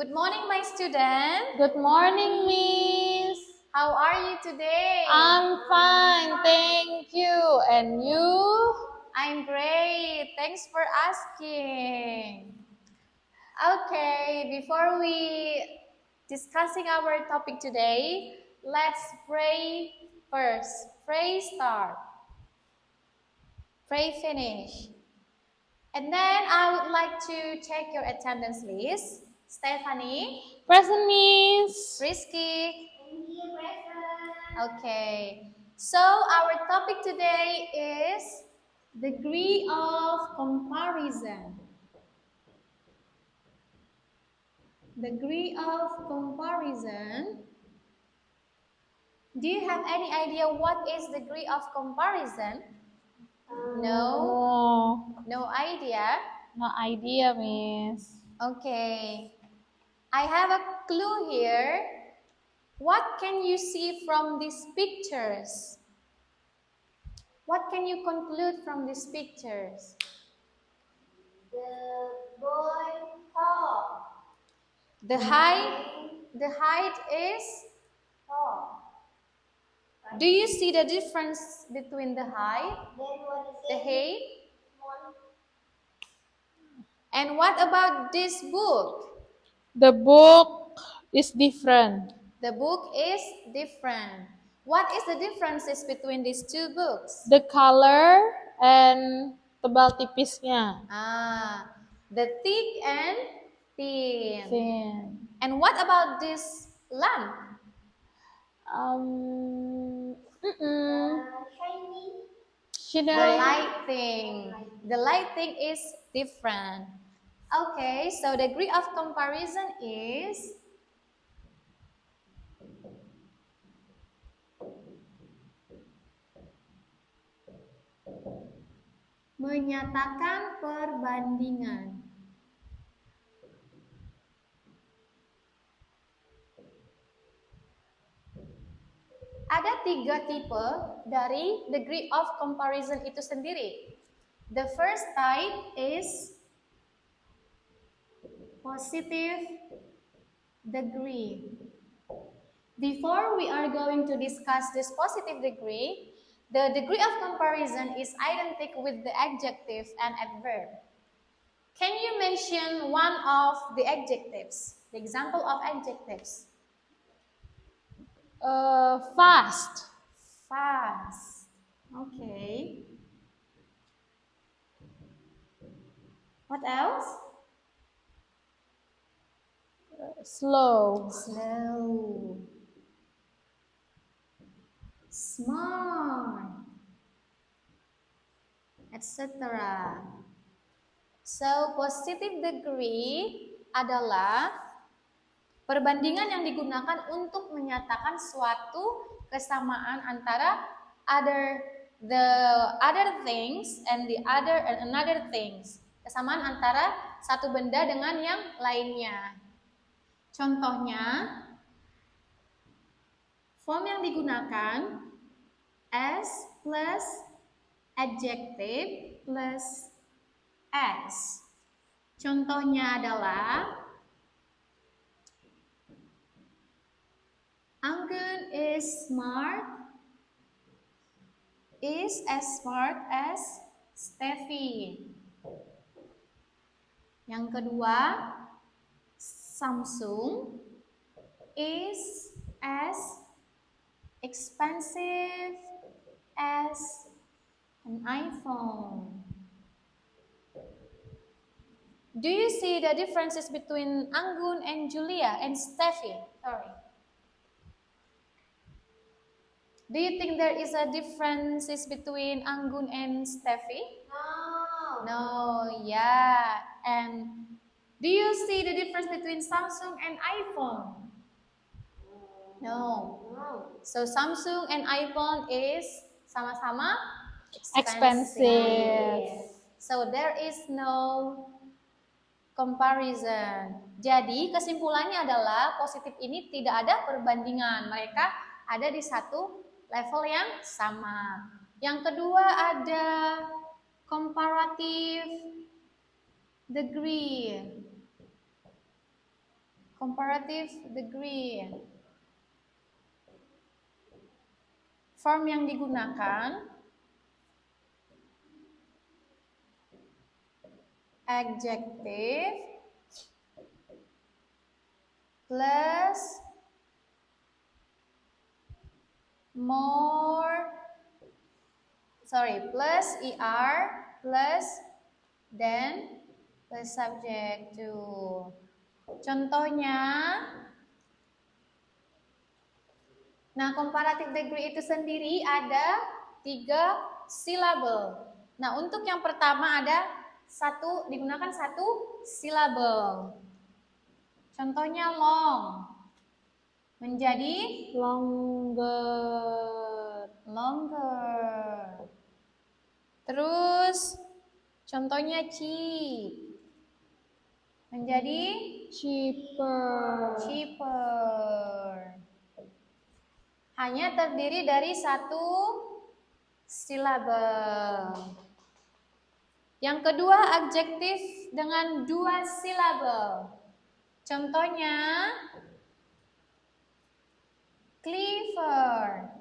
Good morning, my student. Good morning, Miss. How are you today? I'm fine, thank you. And you? I'm great. Thanks for asking. Okay, before we discussing our topic today, let's pray first. Pray start. Pray finish. And then I would like to check your attendance list. Stephanie, Present, Miss. Rizky. Okay, so our topic today is degree of comparison. Degree of comparison. Do you have any idea what is degree of comparison? No? No idea? No idea, Miss. Okay, I have a clue here. What can you see from these pictures? What can you conclude from these pictures? The boy tall. The height is Tall. Do you see the difference between the height, Then what is the it? height? Small. And what about this book? The book is different. The book is different. What is the differences between these two books? The color and tebal tipisnya. The thick and thin. Thin. And what about this lamp? Shiny. The Shine. lighting. The lighting is different. Okay, so the degree of comparison is menyatakan perbandingan. Ada 3 tipe dari degree of comparison itu sendiri. The first type is positive degree. Before we are going to discuss this positive degree, the degree of comparison is identical with the adjective and adverb. Can you mention one of the adjectives? The example of adjectives. Fast. Fast. Okay. What else? Slow. Slow. Smart. Etc. So, positive degree adalah perbandingan yang digunakan untuk menyatakan suatu kesamaan antara the other things and another things. Kesamaan antara satu benda dengan yang lainnya. Contohnya, form yang digunakan as plus adjective plus as. Contohnya adalah Anggun is as smart as Steffi. Yang kedua, Samsung is as expensive as an iPhone. Do you see the differences between Anggun and Julia and Steffi? Sorry. Do you think there is a differences between Anggun and Steffi? No. No, yeah. And do you see the difference between Samsung and iPhone? No. No. So Samsung and iPhone is sama-sama Expensive. So there is no comparison. Jadi kesimpulannya adalah positif ini tidak ada perbandingan. Mereka ada di satu level yang sama. Yang kedua ada comparative degree. Comparative degree. Form yang digunakan adjective plus plus er plus then plus subject to. Contohnya, nah comparative degree itu sendiri ada 3 silabel. Nah untuk yang pertama digunakan 1 silabel. Contohnya long menjadi longer. Terus contohnya cheap menjadi cheaper. Hanya terdiri dari 1 silabel. Yang kedua adjektif dengan 2 silabel. Contohnya clever,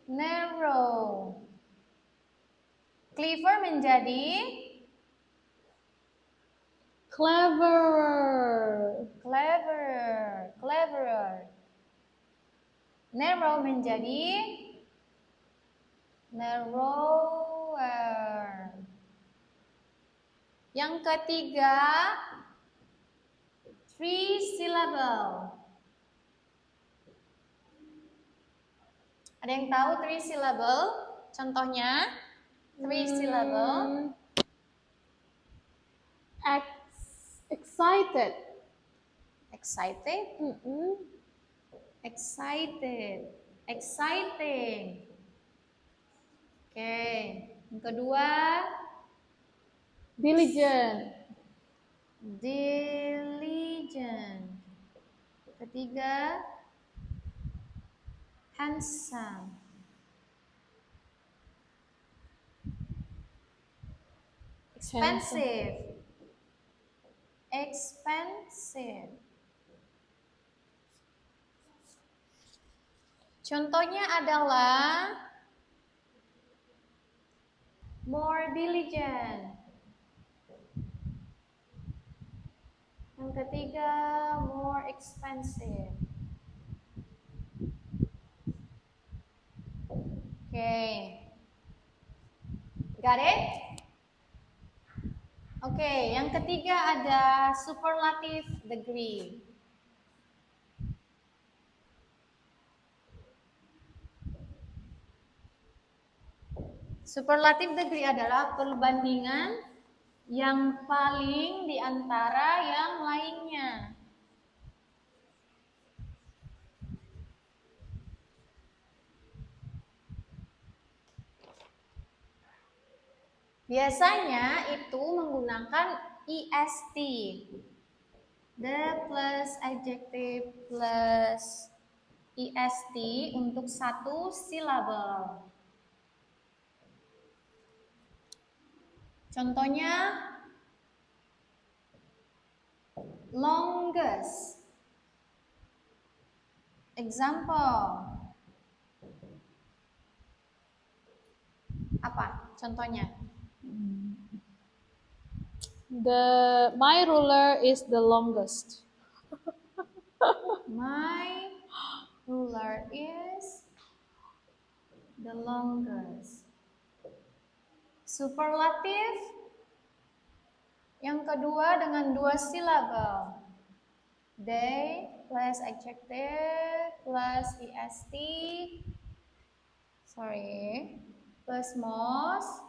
narrow. Clever menjadi cleverer. Narrow menjadi narrower. Yang ketiga 3 syllable. Ada yang tahu 3 syllable? Contohnya 3 syllable. Excited. Excited. Exciting. Oke. Yang kedua Diligent. Ketiga handsome. Expensive. Contohnya adalah more diligent. Yang ketiga more expensive. Oke. Got it? Oke, yang ketiga ada superlative degree. Superlative degree adalah perbandingan yang paling di antara yang lainnya. Biasanya itu menggunakan est. The plus adjective plus est untuk 1 silabel. Contohnya longest. Example. Apa contohnya? My ruler is the longest. My ruler is the longest. Superlative yang kedua dengan 2 silabel. They plus adjective plus est. Plus most.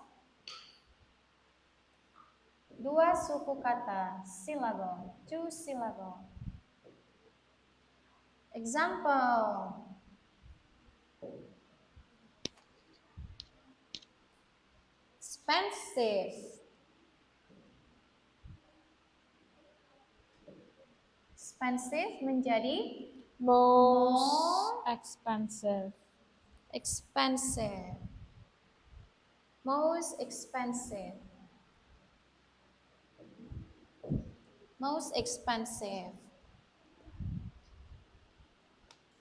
2 suku kata, syllable, 2 syllable. Example. Expensive. Expensive menjadi Most expensive. Expensive. Most expensive. Most expensive.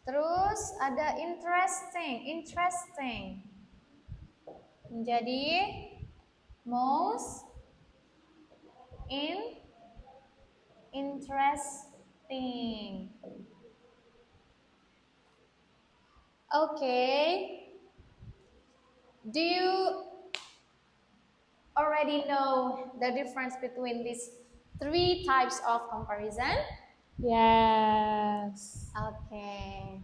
Terus ada interesting. Menjadi most interesting. Okay. Do you already know the difference between these three types of comparison? Yes. Okay.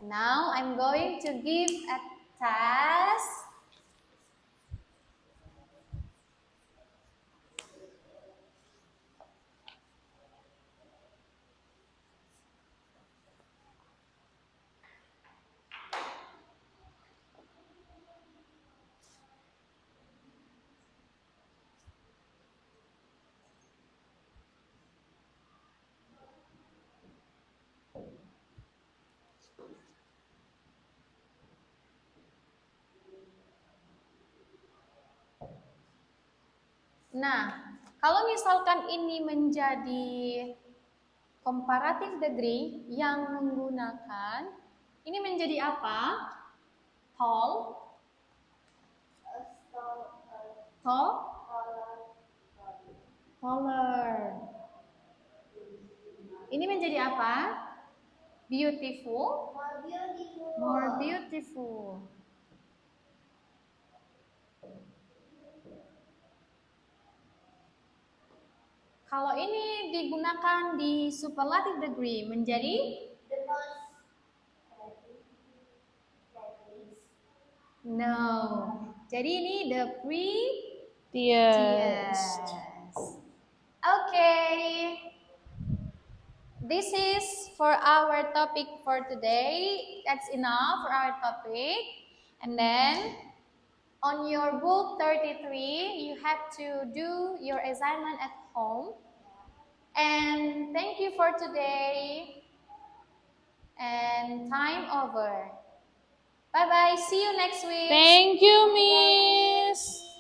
Now I'm going to give a task. Nah, kalau misalkan ini menjadi comparative degree yang menggunakan ini menjadi apa? Tall, tall, taller. Ini menjadi apa? Beautiful, more beautiful. Kalau ini digunakan di superlative degree menjadi The most no. Jadi ini the Yes. Okay. This is for our topic for today. That's enough for our topic. And then on your book 33, you have to do your assignment at home. And thank you for today. And time over. Bye-bye. See you next week. Thank you, Miss.